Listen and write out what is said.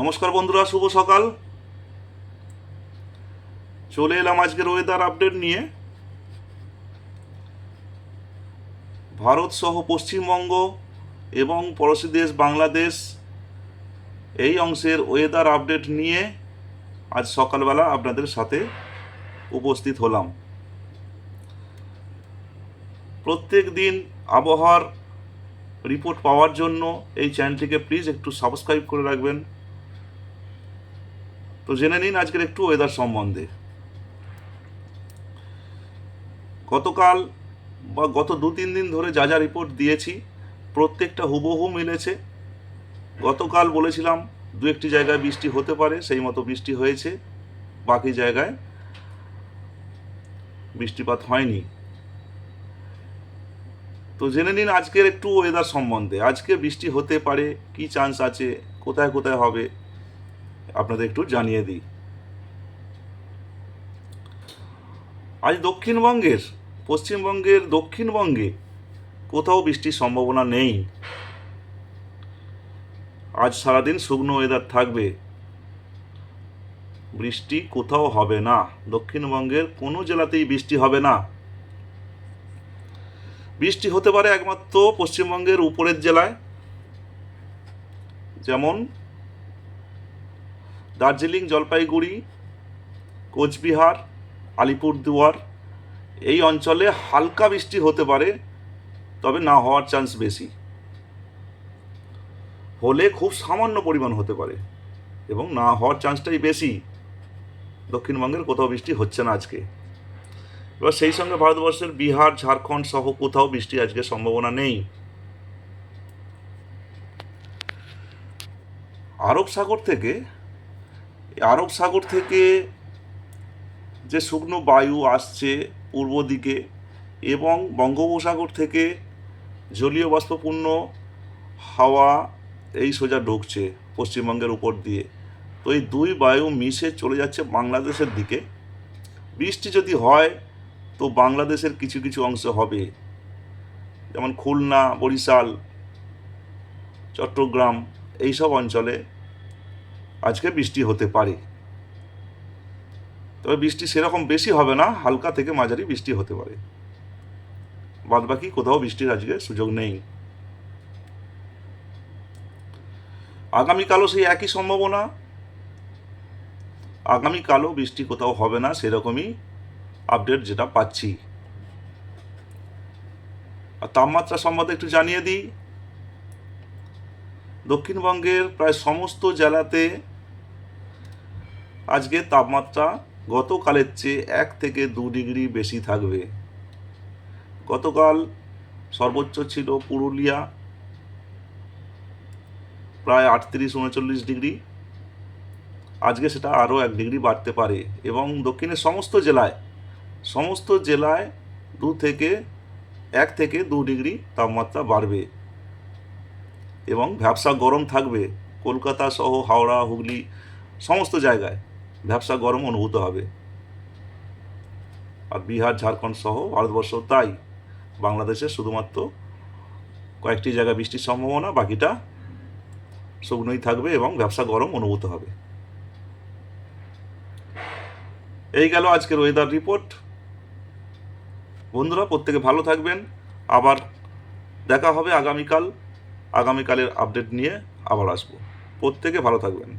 নমস্কার বন্ধুরা, শুভ সকাল। চলে এলাম আজকের ওয়েদার আপডেট নিয়ে। ভারত সহ পশ্চিমবঙ্গ এবং পড়োশী দেশ বাংলাদেশ এই অংশের ওয়েদার আপডেট নিয়ে আজ সকালবেলা আপনাদের সাথে উপস্থিত হলাম। প্রত্যেক দিন আবহাওয়ার রিপোর্ট পাওয়ার জন্য এই চ্যানেলটিকে প্লিজ একটু সাবস্ক্রাইব করে রাখবেন। তো জেনে নিন আজকের একটু ওয়েদার সম্বন্ধে। গতকাল বা গত 2-3 দিন ধরে যা যা রিপোর্ট দিয়েছি প্রত্যেকটা হুবহু মিলেছে। গতকাল বলেছিলাম দু একটি জায়গায় বৃষ্টি হতে পারে, সেই মতো বৃষ্টি হয়েছে, বাকি জায়গায় বৃষ্টিপাত হয়নি। তো জেনে নিন আজকের একটু ওয়েদার সম্বন্ধে। আজকে বৃষ্টি হতে পারে, কি চান্স আছে, কোথায় কোথায় হবে আপনাদের একটু জানিয়ে দিই। আজ পশ্চিমবঙ্গের দক্ষিণবঙ্গে কোথাও বৃষ্টির সম্ভাবনা নেই। আজ সারাদিন শুকনো ওয়েদার থাকবে, বৃষ্টি কোথাও হবে না। দক্ষিণবঙ্গের কোনো জেলাতেই বৃষ্টি হবে না। বৃষ্টি হতে পারে একমাত্র পশ্চিমবঙ্গের উপরের জেলায়, যেমন দার্জিলিং, জলপাইগুড়ি, কোচবিহার, আলিপুরদুয়ার এই অঞ্চলে হালকা বৃষ্টি হতে পারে, তবে না হওয়ার চান্স বেশি। হলে খুব সামান্য পরিমাণ হতে পারে এবং না হওয়ার চান্সটাই বেশি। দক্ষিণবঙ্গের কোথাও বৃষ্টি হচ্ছে না আজকে। এবার সেই সঙ্গে ভারতবর্ষের বিহার, ঝাড়খণ্ড সহ কোথাও বৃষ্টি আজকে সম্ভাবনা নেই। আরব সাগর থেকে যে শুকনো বায়ু আসছে পূর্ব দিকে এবং বঙ্গোপসাগর থেকে জলীয় বাষ্পপূর্ণ হাওয়া এই সোজা ঢুকছে পশ্চিমবঙ্গের উপর দিয়ে। তো এই দুই বায়ু মিশে চলে যাচ্ছে বাংলাদেশের দিকে। বৃষ্টি যদি হয় তো বাংলাদেশের কিছু কিছু অংশ হবে, যেমন খুলনা, বরিশাল, চট্টগ্রাম এইসব অঞ্চলে আজকে বৃষ্টি হতে পারে। তবে বৃষ্টি সেরকম বেশি হবে না, হালকা থেকে মাঝারি বৃষ্টি হতে পারে। বাদবাকি কোথাও বৃষ্টির আজকে সুযোগ নেই। আগামীকালও সেই একই সম্ভাবনা। আগামীকালও বৃষ্টি কোথাও হবে না, সেরকমই আপডেট যেটা পাচ্ছি। আর তাপমাত্রা সম্বন্ধে একটু জানিয়ে দিই। দক্ষিণবঙ্গের প্রায় সমস্ত জেলাতে আজকে তাপমাত্রা গতকালের চেয়ে 1 থেকে 2 ডিগ্রি বেশি থাকবে। গতকাল সর্বোচ্চ ছিল পুরুলিয়া, প্রায় 38-39 ডিগ্রি। আজকে সেটা আরও 1 ডিগ্রি বাড়তে পারে এবং দক্ষিণের সমস্ত জেলায় 1 থেকে 2 ডিগ্রি তাপমাত্রা বাড়বে এবং ভ্যাপসা গরম থাকবে। কলকাতা সহ হাওড়া, হুগলি সমস্ত জায়গায় ভ্যাপসা গরম অনুভূত হবে। আর বিহার, ঝাড়খণ্ড সহ ভারতবর্ষ তাই। বাংলাদেশে শুধুমাত্র কয়েকটি জায়গায় বৃষ্টির সম্ভাবনা, বাকিটা শুকনোই থাকবে এবং ভ্যাপসা গরম অনুভূত হবে। এই গেল আজকের ওয়েদার রিপোর্ট। বন্ধুরা, প্রত্যেকে ভালো থাকবেন। আবার দেখা হবে আগামীকালের আপডেট নিয়ে আবার আসবো। প্রত্যেকে ভালো থাকবেন।